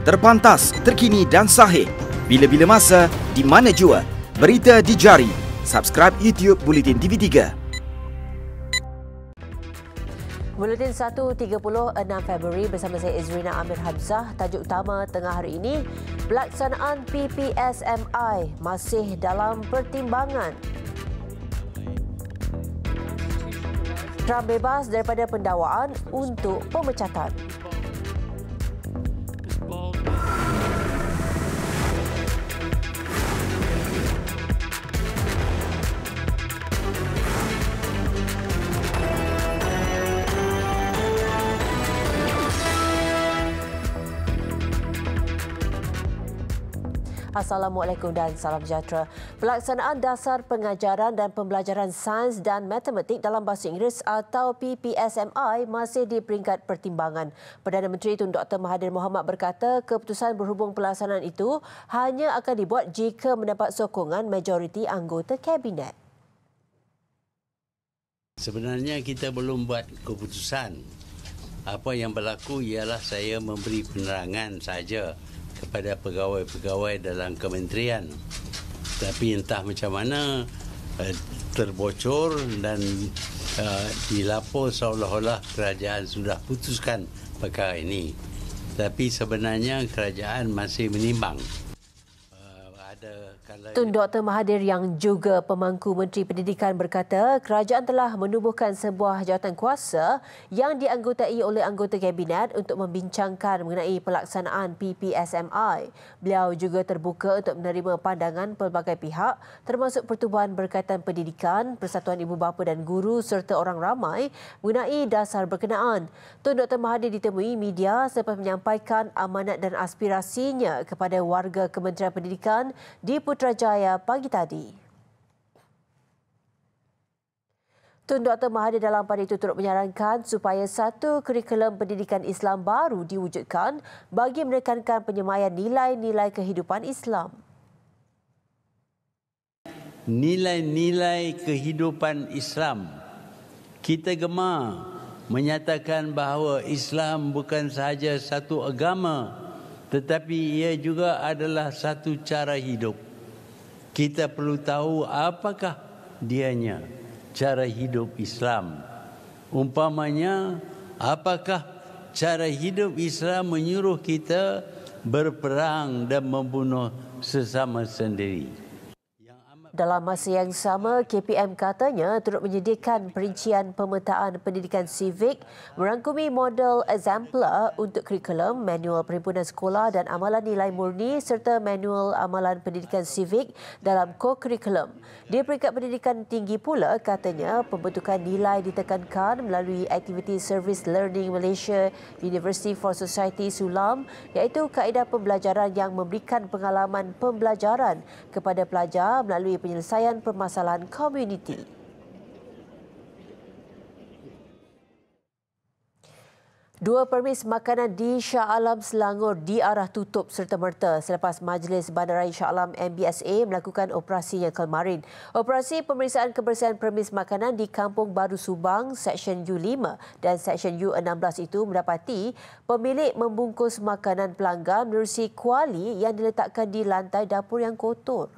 Terpantas, terkini dan sahih. Bila-bila masa, di mana jua. Berita di jari. Subscribe YouTube Buletin TV3. Buletin 1.36 Februari bersama saya Izrina Amir Hamzah. Tajuk utama tengah hari ini, pelaksanaan PPSMI masih dalam pertimbangan. Trump bebas daripada pendakwaan untuk pemecatan. Assalamualaikum dan salam sejahtera. Pelaksanaan dasar pengajaran dan pembelajaran sains dan matematik dalam bahasa Inggeris atau PPSMI masih di peringkat pertimbangan. Perdana Menteri Tun Dr. Mahathir Mohamad berkata keputusan berhubung pelaksanaan itu hanya akan dibuat jika mendapat sokongan majoriti anggota Kabinet. Sebenarnya kita belum buat keputusan. Apa yang berlaku ialah saya memberi penerangan saja kepada pegawai-pegawai dalam kementerian. Tapi entah macam mana terbocor dan dilapor seolah-olah kerajaan sudah putuskan perkara ini. Tapi sebenarnya kerajaan masih menimbang. Tun Dr. Mahathir yang juga pemangku Menteri Pendidikan berkata kerajaan telah menubuhkan sebuah jawatan kuasa yang dianggotai oleh anggota Kabinet untuk membincangkan mengenai pelaksanaan PPSMI. Beliau juga terbuka untuk menerima pandangan pelbagai pihak termasuk Pertubuhan Berkaitan Pendidikan, Persatuan Ibu Bapa dan Guru serta orang ramai mengenai dasar berkenaan. Tun Dr. Mahathir ditemui media selepas menyampaikan amanat dan aspirasinya kepada warga Kementerian Pendidikan di Putrajaya pagi tadi. Tun Dr. Mahathir dalam pada itu turut menyarankan supaya satu kurikulum pendidikan Islam baru diwujudkan bagi menekankan penyemaian nilai-nilai kehidupan Islam. Nilai-nilai kehidupan Islam. Kita gemar menyatakan bahawa Islam bukan sahaja satu agama, tetapi ia juga adalah satu cara hidup. Kita perlu tahu apakah dianya cara hidup Islam. Umpamanya, apakah cara hidup Islam menyuruh kita berperang dan membunuh sesama sendiri. Dalam masa yang sama, KPM katanya turut menyediakan perincian pemetaan pendidikan civic merangkumi model exemplar untuk kurikulum, manual perhimpunan sekolah dan amalan nilai murni serta manual amalan pendidikan civic dalam co-kurikulum. Di peringkat pendidikan tinggi pula, katanya pembentukan nilai ditekankan melalui aktiviti Service Learning Malaysia University for Society Sulam, iaitu kaedah pembelajaran yang memberikan pengalaman pembelajaran kepada pelajar melalui penyelesaian permasalahan komuniti. Dua permis makanan di Shah Alam Selangor diarah tutup serta-merta selepas Majlis Bandaraya Shah Alam MBSA melakukan operasinya kemarin. Operasi pemeriksaan kebersihan permis makanan di Kampung Baru Subang, Seksyen U5 dan Seksyen U16 itu mendapati pemilik membungkus makanan pelanggan menerusi kuali yang diletakkan di lantai dapur yang kotor.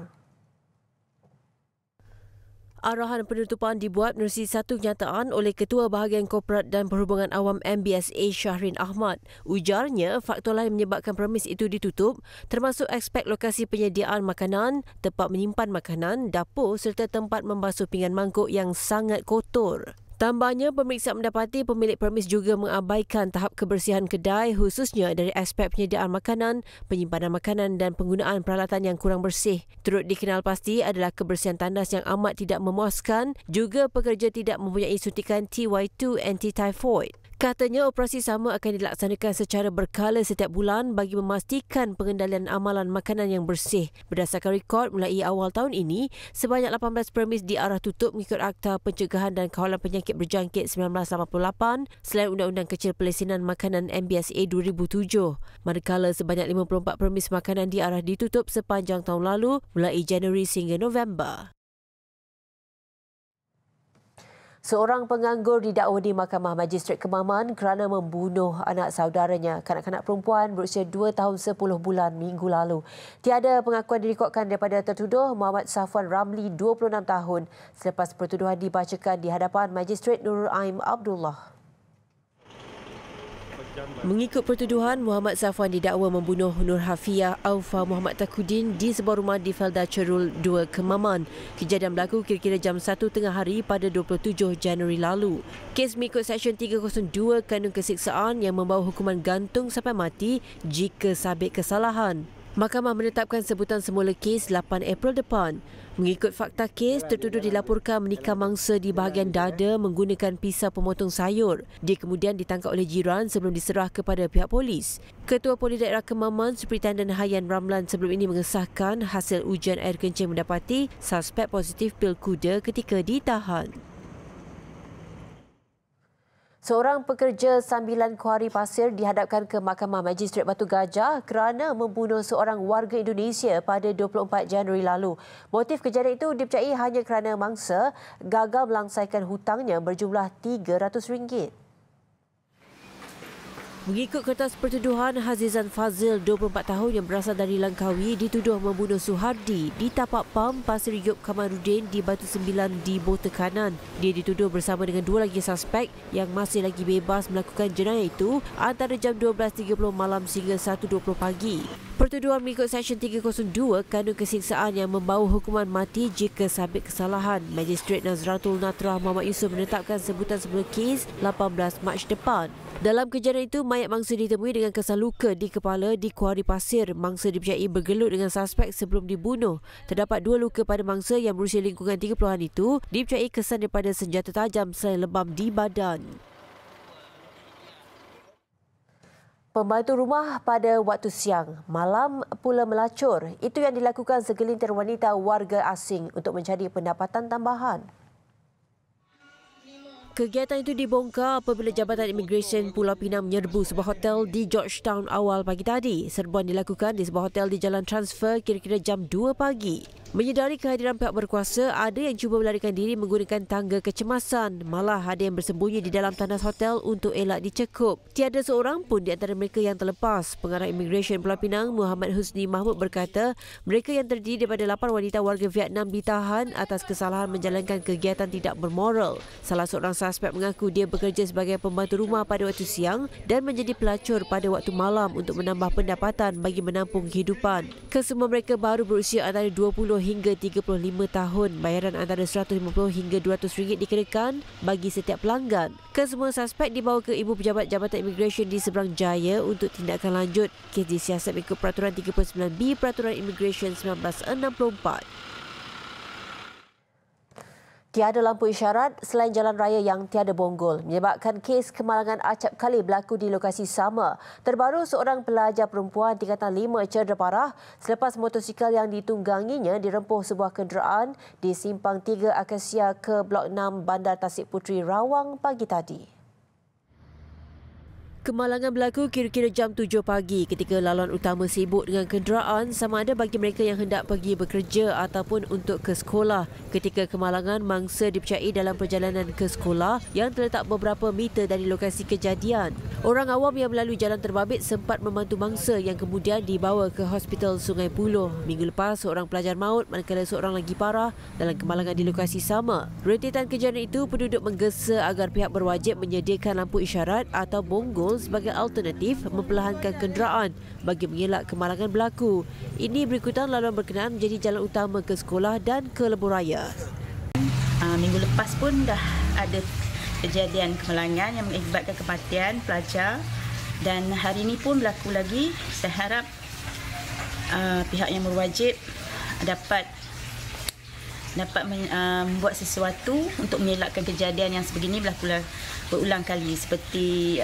Arahan penutupan dibuat menerusi satu kenyataan oleh Ketua Bahagian Korporat dan Perhubungan Awam MBSA Syahrin Ahmad. Ujarnya, faktor lain menyebabkan premis itu ditutup termasuk aspek lokasi penyediaan makanan, tempat menyimpan makanan, dapur serta tempat membasuh pinggan mangkuk yang sangat kotor. Tambahnya, pemeriksaan mendapati pemilik premis juga mengabaikan tahap kebersihan kedai khususnya dari aspek penyediaan makanan, penyimpanan makanan dan penggunaan peralatan yang kurang bersih. Turut dikenal pasti adalah kebersihan tandas yang amat tidak memuaskan, juga pekerja tidak mempunyai suntikan TY2 anti-typhoid. Katanya operasi sama akan dilaksanakan secara berkala setiap bulan bagi memastikan pengendalian amalan makanan yang bersih. Berdasarkan rekod mulai awal tahun ini, sebanyak 18 premis diarah tutup mengikut Akta Pencegahan dan Kawalan Penyakit Berjangkit 1988 selain Undang-Undang Kecil Pelesinan Makanan MBSA 2007. Manakala sebanyak 54 premis makanan diarah ditutup sepanjang tahun lalu mulai Januari sehingga November. Seorang penganggur didakwa di Mahkamah Magistrate Kemaman kerana membunuh anak saudaranya, kanak-kanak perempuan berusia 2 tahun 10 bulan minggu lalu. Tiada pengakuan direkodkan daripada tertuduh Muhammad Safwan Ramli, 26 tahun, selepas pertuduhan dibacakan di hadapan Magistrate Nurul Aim Abdullah. Mengikut pertuduhan, Muhammad Safwan didakwa membunuh Nur Hafiyah Aufa Muhammad Takudin di sebuah rumah di Felda Cerul 2, Kemaman. Kejadian berlaku kira-kira jam 1 tengah hari pada 27 Januari lalu. Kes mengikut Seksyen 302 Kanun Kesiksaan yang membawa hukuman gantung sampai mati jika sabit kesalahan. Mahkamah menetapkan sebutan semula kes 8 April depan. Mengikut fakta kes, tertuduh dilaporkan menikam mangsa di bahagian dada menggunakan pisau pemotong sayur. Dia kemudian ditangkap oleh jiran sebelum diserah kepada pihak polis. Ketua Polis Daerah Kemaman, Superintenden Hayan Ramlan sebelum ini mengesahkan hasil ujian air kencing mendapati suspek positif pil kuda ketika ditahan. Seorang pekerja sambilan kuari pasir dihadapkan ke Mahkamah Magistrate Batu Gajah kerana membunuh seorang warga Indonesia pada 24 Januari lalu. Motif kejadian itu dipercayai hanya kerana mangsa gagal melangsaikan hutangnya berjumlah RM300. Mengikut kertas pertuduhan, Hazizan Fazil, 24 tahun yang berasal dari Langkawi, dituduh membunuh Suhardi di tapak pam Pasir Yub Kamarudin di Batu Sembilan di Bota Kanan. Dia dituduh bersama dengan 2 lagi suspek yang masih lagi bebas melakukan jenayah itu antara jam 12.30 malam sehingga 1.20 pagi. Pertuduhan mengikut Seksyen 302 Kanun Kesiksaan yang membawa hukuman mati jika sabit kesalahan. Magistrate Nazratul Natrah Muhammad Yusof menetapkan sebutan semula kes 18 Mac depan. Dalam kejadian itu, mayat mangsa ditemui dengan kesan luka di kepala di kuari pasir. Mangsa dipercayai bergelut dengan suspek sebelum dibunuh. Terdapat 2 luka pada mangsa yang berusia lingkungan 30-an itu, dipercayai kesan daripada senjata tajam selain lebam di badan. Pembantu rumah pada waktu siang, malam pula melacur. Itu yang dilakukan segelintir wanita warga asing untuk mencari pendapatan tambahan. Kegiatan itu dibongkar apabila Jabatan Imigresen Pulau Pinang menyerbu sebuah hotel di Georgetown awal pagi tadi. Serbuan dilakukan di sebuah hotel di Jalan Transfer kira-kira jam 2 pagi. Menyedari kehadiran pihak berkuasa, ada yang cuba melarikan diri menggunakan tangga kecemasan. Malah ada yang bersembunyi di dalam tandas hotel untuk elak dicekup. Tiada seorang pun di antara mereka yang terlepas. Pengarah Imigresen Pulau Pinang, Muhammad Husni Mahmud berkata, mereka yang terdiri daripada 8 wanita warga Vietnam ditahan atas kesalahan menjalankan kegiatan tidak bermoral. Salah seorang suspek mengaku dia bekerja sebagai pembantu rumah pada waktu siang dan menjadi pelacur pada waktu malam untuk menambah pendapatan bagi menampung kehidupan. Kesemua mereka baru berusia antara 20 hingga 35 tahun. Bayaran antara RM150 hingga RM200 dikenakan bagi setiap pelanggan. Kesemua suspek dibawa ke Ibu Pejabat Jabatan Imigresen di Seberang Jaya untuk tindakan lanjut. Kes disiasat mengikut Peraturan 39B Peraturan Imigresen 1964. Tiada lampu isyarat selain jalan raya yang tiada bonggol menyebabkan kes kemalangan acap kali berlaku di lokasi sama. Terbaru, seorang pelajar perempuan tingkatan 5 cedera parah selepas motosikal yang ditungganginya dirempuh sebuah kenderaan di Simpang 3 Akasia ke Blok 6 Bandar Tasik Puteri, Rawang pagi tadi. Kemalangan berlaku kira-kira jam 7 pagi ketika laluan utama sibuk dengan kenderaan sama ada bagi mereka yang hendak pergi bekerja ataupun untuk ke sekolah. Ketika kemalangan, mangsa dipercayai dalam perjalanan ke sekolah yang terletak beberapa meter dari lokasi kejadian. Orang awam yang melalui jalan terbabit sempat membantu mangsa yang kemudian dibawa ke Hospital Sungai Buloh. Minggu lepas, seorang pelajar maut manakala seorang lagi parah dalam kemalangan di lokasi sama. Rentetan kejadian itu, penduduk menggesa agar pihak berwajib menyediakan lampu isyarat atau bonggol sebagai alternatif memperlahankan kenderaan bagi mengelak kemalangan berlaku. Ini berikutan laluan berkenaan menjadi jalan utama ke sekolah dan ke lebuhraya. Minggu lepas pun dah ada kejadian kemalangan yang mengakibatkan kematian pelajar dan hari ini pun berlaku lagi. Saya harap pihak yang berwajib dapat membuat sesuatu untuk mengelakkan kejadian yang sebegini berlaku berulang kali, seperti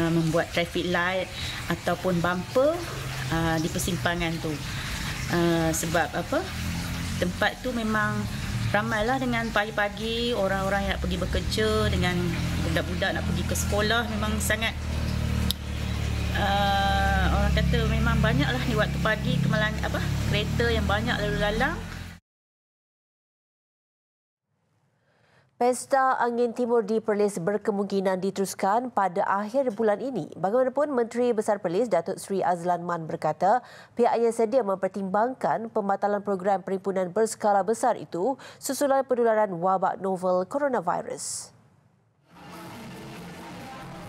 membuat traffic light ataupun bumper di persimpangan tu. Sebab tempat tu memang ramailah dengan pagi-pagi orang-orang yang nak pergi bekerja, dengan budak-budak nak pergi ke sekolah. Memang sangat orang kata memang banyaklah di waktu pagi kereta yang banyak lalu lalang. Pesta Angin Timur di Perlis berkemungkinan diteruskan pada akhir bulan ini. Bagaimanapun, Menteri Besar Perlis Datuk Seri Azlan Man berkata pihaknya sedia mempertimbangkan pembatalan program perhimpunan berskala besar itu susulan penularan wabak novel coronavirus.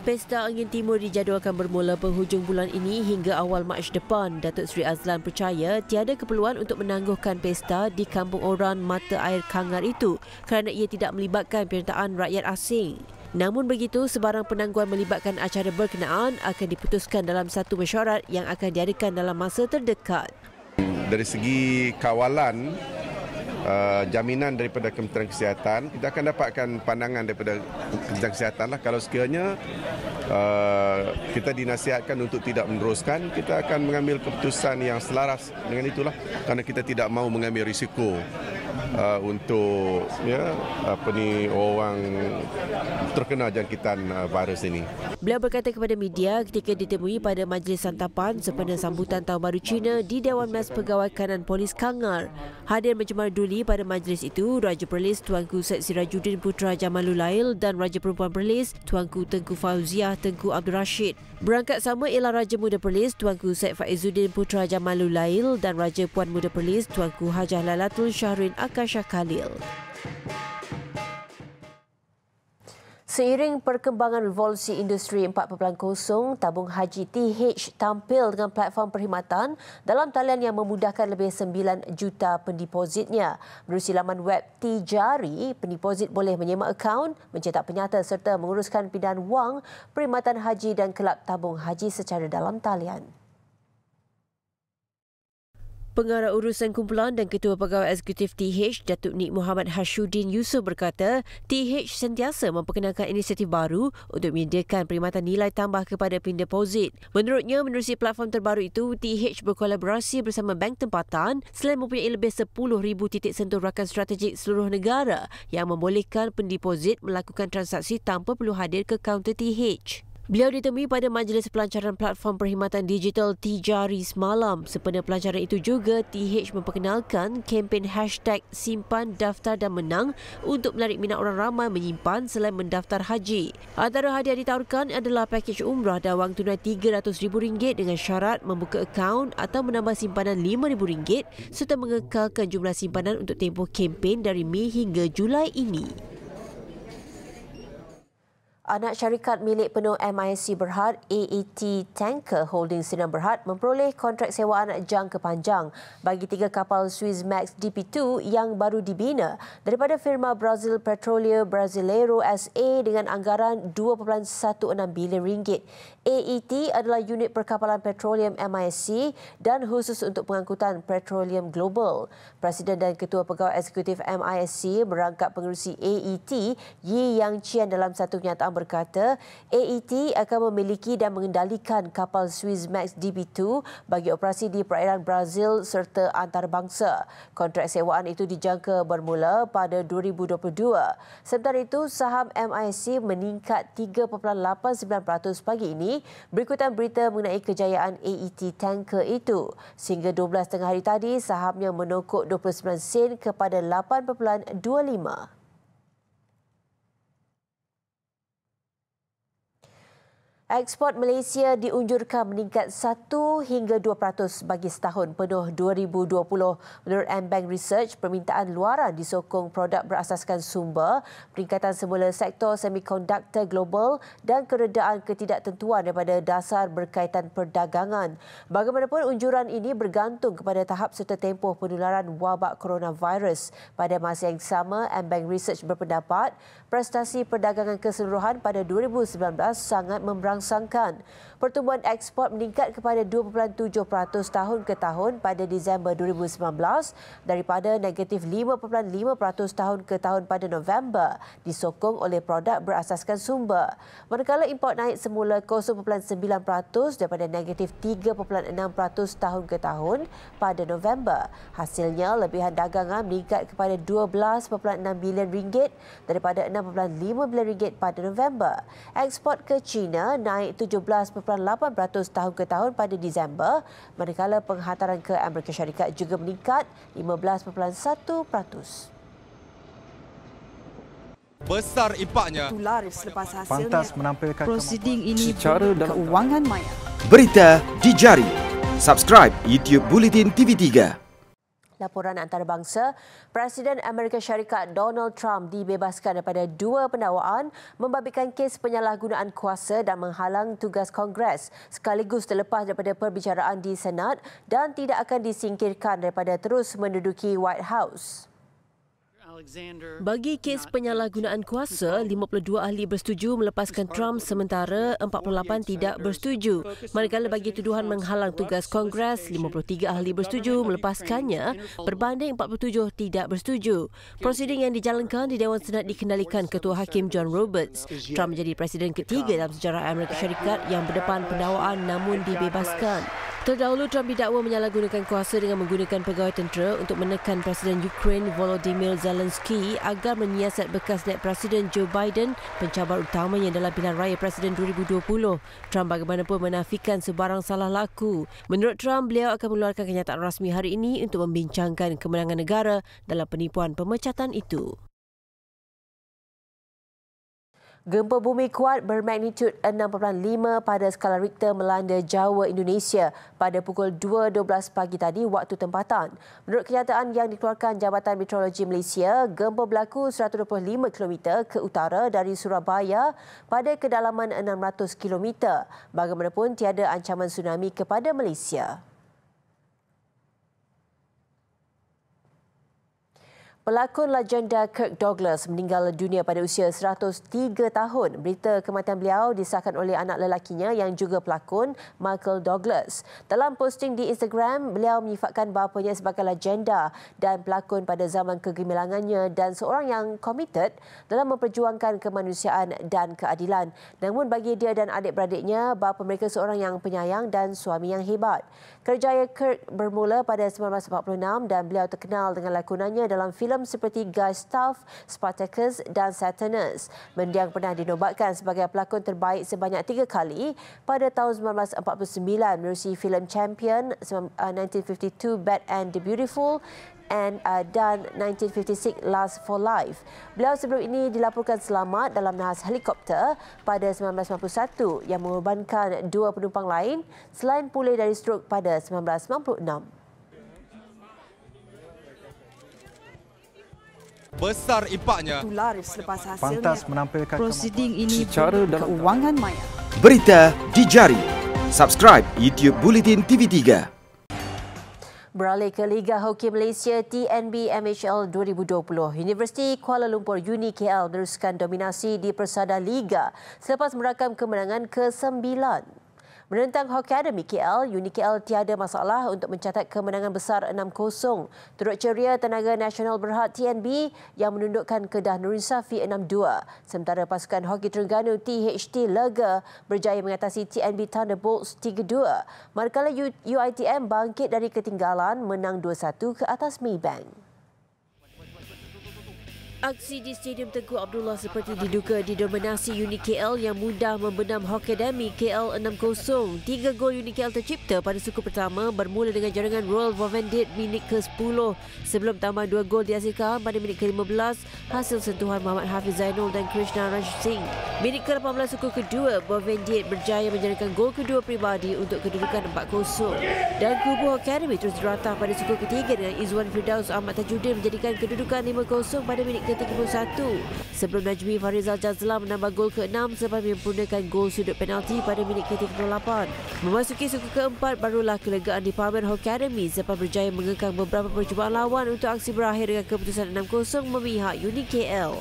Pesta Angin Timur dijadualkan bermula penghujung bulan ini hingga awal Mac depan. Datuk Seri Azlan percaya tiada keperluan untuk menangguhkan pesta di kampung orang mata air Kangar itu kerana ia tidak melibatkan penyertaan rakyat asing. Namun begitu, sebarang penangguhan melibatkan acara berkenaan akan diputuskan dalam satu mesyuarat yang akan diadakan dalam masa terdekat. Dari segi kawalan, jaminan daripada Kementerian Kesihatan, kita akan dapatkan pandangan daripada Kementerian Kesihatan lah. Kalau sekiranya kita dinasihatkan untuk tidak meneruskan, kita akan mengambil keputusan yang selaras dengan itulah, kerana kita tidak mahu mengambil risiko untuk orang terkena jangkitan virus ini. Beliau berkata kepada media ketika ditemui pada majlis santapan sempena sambutan Tahun Baru Cina di Dewan Mas Pegawai Kanan Polis Kangar. Hadir mencemar duli pada majlis itu Raja Perlis Tuanku Syed Sirajuddin Putra Jamalulail dan Raja Perempuan Perlis Tuanku Tengku Fauziah Tengku Abdul Rashid. Berangkat sama ialah Raja Muda Perlis Tuanku Syed Faizuddin Putra Jamalulail dan Raja Puan Muda Perlis Tuanku Hajah Lailatul Syahrin Akasha Khalil. Seiring perkembangan revolusi industri 4.0, tabung haji TH tampil dengan platform perkhidmatan dalam talian yang memudahkan lebih 9 juta pendepositnya. Menerusi laman web Tijari, pendeposit boleh menyemak akaun, mencetak penyata serta menguruskan pindahan wang, perkhidmatan haji dan kelab tabung haji secara dalam talian. Pengarah Urusan Kumpulan dan Ketua Pegawai Eksekutif TH, Datuk Nik Muhammad Hashuddin Yusof berkata, TH sentiasa memperkenalkan inisiatif baru untuk menyediakan perkhidmatan nilai tambah kepada pendeposit. Menurutnya, menerusi platform terbaru itu, TH berkolaborasi bersama bank tempatan selain mempunyai lebih 10,000 titik sentuh rakan strategik seluruh negara yang membolehkan pendeposit melakukan transaksi tanpa perlu hadir ke kaunter TH. Beliau ditemui pada majlis pelancaran platform perkhidmatan digital Tijari semalam. Sempena pelancaran itu juga, TH memperkenalkan kempen #simpan, daftar dan menang untuk menarik minat orang ramai menyimpan selain mendaftar haji. Antara hadiah ditawarkan adalah pakej umrah dan wang tunai RM300,000 dengan syarat membuka akaun atau menambah simpanan RM5,000 serta mengekalkan jumlah simpanan untuk tempoh kempen dari Mei hingga Julai ini. Anak syarikat milik penuh MISC Berhad, AET Tanker Holding Sdn Berhad memperoleh kontrak sewaan jangka panjang bagi 3 kapal Suezmax DP2 yang baru dibina daripada firma Brazil Petróleo Brasileiro SA dengan anggaran RM2.16 bilion. AET adalah unit perkapalan petroleum MISC dan khusus untuk pengangkutan petroleum global. Presiden dan Ketua Pegawai Eksekutif MISC merangkap pengerusi AET, Yi Yang Qian, dalam satu kenyataan berkata AET akan memiliki dan mengendalikan kapal Suezmax DP2 bagi operasi di perairan Brazil serta antarabangsa. Kontrak sewaan itu dijangka bermula pada 2022. Sementara itu, saham MISC meningkat 3.89% pagi ini berikutan berita mengenai kejayaan AET Tanker itu. Sehingga 12 tengah hari tadi, sahamnya menokok 29 sen kepada 8.25. Ekspor Malaysia diunjurkan meningkat 1 hingga 2% bagi setahun penuh 2020. Menurut AmBank Research, permintaan luaran disokong produk berasaskan sumber, peningkatan semula sektor semikonduktor global dan keredaan ketidaktentuan daripada dasar berkaitan perdagangan. Bagaimanapun, unjuran ini bergantung kepada tahap serta tempoh penularan wabak coronavirus. Pada masa yang sama, AmBank Research berpendapat prestasi perdagangan keseluruhan pada 2019 sangat memerangsangkan. Pertumbuhan ekspor meningkat kepada 2.7% tahun ke tahun pada Disember 2019 daripada negatif 5.5% tahun ke tahun pada November, disokong oleh produk berasaskan sumber. Manakala import naik semula 0.9% daripada negatif 3.6% tahun ke tahun pada November. Hasilnya, lebihan dagangan meningkat kepada RM12.6 bilion daripada RM6.5 bilion pada November. Ekspor ke China naik 17.8% tahun ke tahun pada Disember, manakala penghantaran ke Amerika Syarikat juga meningkat 15.1%. Besar impaknya. Laris selepas hasilnya. Pantas menampilkan prosiding ini secara keuangan maya. Berita di jari. Subscribe YouTube Bulletin TV3. Laporan antarabangsa, Presiden Amerika Syarikat Donald Trump dibebaskan daripada 2 pendakwaan membabitkan kes penyalahgunaan kuasa dan menghalang tugas Kongres sekaligus terlepas daripada perbicaraan di Senat dan tidak akan disingkirkan daripada terus menduduki White House. Bagi kes penyalahgunaan kuasa, 52 ahli bersetuju melepaskan Trump sementara 48 tidak bersetuju. Manakala bagi tuduhan menghalang tugas Kongres, 53 ahli bersetuju melepaskannya berbanding 47 tidak bersetuju. Prosiding yang dijalankan di Dewan Senat dikendalikan Ketua Hakim John Roberts. Trump menjadi presiden ketiga dalam sejarah Amerika Syarikat yang berdepan pendakwaan namun dibebaskan. Terdahulu, Trump didakwa menyalahgunakan kuasa dengan menggunakan pegawai tentera untuk menekan Presiden Ukraine Volodymyr Zelensky agar menyiasat bekas naib Presiden Joe Biden, pencabar utamanya dalam pilihan raya Presiden 2020. Trump bagaimanapun menafikan sebarang salah laku. Menurut Trump, beliau akan mengeluarkan kenyataan rasmi hari ini untuk membincangkan kemenangan negara dalam penipuan pemecatan itu. Gempa bumi kuat bermagnitud 6.5 pada skala Richter melanda Jawa, Indonesia pada pukul 2.12 pagi tadi waktu tempatan. Menurut kenyataan yang dikeluarkan Jabatan Meteorologi Malaysia, gempa berlaku 125 km ke utara dari Surabaya pada kedalaman 600 km. Bagaimanapun tiada ancaman tsunami kepada Malaysia. Pelakon legenda Kirk Douglas meninggal dunia pada usia 103 tahun. Berita kematian beliau disahkan oleh anak lelakinya yang juga pelakon, Michael Douglas. Dalam posting di Instagram, beliau menyifatkan bapanya sebagai legenda dan pelakon pada zaman kegemilangannya dan seorang yang komited dalam memperjuangkan kemanusiaan dan keadilan. Namun bagi dia dan adik-beradiknya, bapa mereka seorang yang penyayang dan suami yang hebat. Kerjaya Kirk bermula pada 1946 dan beliau terkenal dengan lakonannya dalam filem seperti Gustav, Spartacus dan Saturnus. Mendiang pernah dinobatkan sebagai pelakon terbaik sebanyak 3 kali pada tahun 1949 menerusi filem Champion, 1952 Bad and the Beautiful dan 1956 Last for Life. Beliau sebelum ini dilaporkan selamat dalam nahas helikopter pada 1991 yang mengorbankan 2 penumpang lain selain pulih dari strok pada 1996. Besar impaknya. Laris selepas hasilnya. pantas menampilkan prosiding ini secara keuangan maya. Berita di jari. Subscribe YouTube Bulletin TV3. Beralih ke Liga Hoki Malaysia TNB MHL 2020, Universiti Kuala Lumpur Uni KL meneruskan dominasi di persada Liga selepas merakam kemenangan ke-9. Menentang Hoki Academy KL, Uni KL tiada masalah untuk mencatat kemenangan besar 6-0. Turut ceria tenaga nasional berhad TNB yang menundukkan Kedah Nurin Safi 6-2. Sementara pasukan Hoki Terengganu THT Lega berjaya mengatasi TNB Thunderbolts 3-2. Manakala UiTM bangkit dari ketinggalan menang 2-1 ke atas Maybank. Aksi di Stadium Tengku Abdullah seperti diduga didominasi Uni KL yang mudah membenam Hoki Academy KL 6-0. 3 gol Uni KL tercipta pada suku pertama bermula dengan jaringan Royal Bovendit minit ke-10 sebelum tambah 2 gol dihasilkan pada minit ke-15 hasil sentuhan Muhammad Hafiz Zainul dan Krishna Raj Singh. Minit ke-18 suku kedua, Bovendit berjaya menjaringkan gol kedua pribadi untuk kedudukan 4-0. Dan kubu Hoki Academy terus diratah pada suku ketiga dengan Izwan Firdaus Ahmad Tajuddin menjadikan kedudukan 5-0 pada minit ke-31 sebelum Najmi Farizal Jazla menambah gol ke-6 selepas menyempurnakan gol sudut penalti pada minit ke-38. Memasuki suku keempat, barulah kelegaan dipamer Hoki Academy selepas berjaya mengekang beberapa percubaan lawan untuk aksi berakhir dengan keputusan 6-0 memihak Uni KL.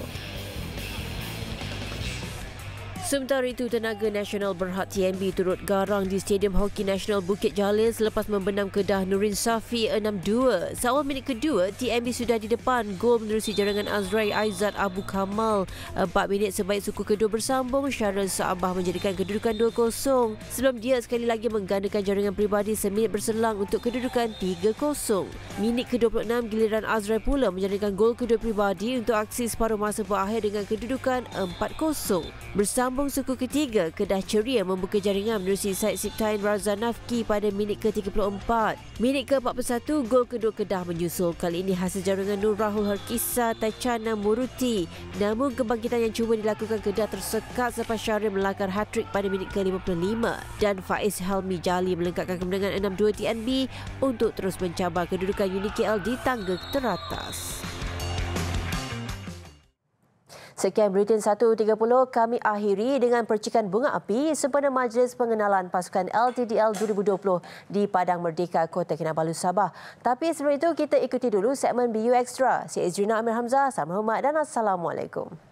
Sementara itu, tenaga nasional berhad TNB turut garang di Stadium Hoki Nasional Bukit Jalil selepas membenam Kedah Nurin Safi 6-2. Seawal minit kedua, TNB sudah di depan gol menerusi jaringan Azrai Aizat Abu Kamal. 4 minit sebaik suku kedua bersambung, Syarul Saabah menjadikan kedudukan 2-0 sebelum dia sekali lagi menggandakan jaringan peribadi seminit berselang untuk kedudukan 3-0. Minit ke-26, giliran Azrai pula menjadikan gol kedua peribadi untuk aksi separuh masa berakhir dengan kedudukan 4-0. Bersambung Sambung suku ketiga, Kedah ceria membuka jaringan menerusi Said Siptain Razanafki pada minit ke-34. Minit ke-41, gol kedua Kedah menyusul. Kali ini hasil jaringan Nur Rahul Harkisa Tachana Muruti. Namun kebangkitan yang cuba dilakukan Kedah tersekat selepas Syahrir melakar hat-trick pada minit ke-55 dan Faiz Helmi Jali melengkapkan kemenangan 6-2 TNB untuk terus mencabar kedudukan UNI KL di tangga teratas. Sekian Bulletin 1.30, kami akhiri dengan percikan bunga api sempena Majlis Pengenalan Pasukan LTDL 2020 di Padang Merdeka, Kota Kinabalu, Sabah. Tapi sebelum itu, kita ikuti dulu segmen BU Extra. Saya Izrina Amir Hamzah, salam hormat dan Assalamualaikum.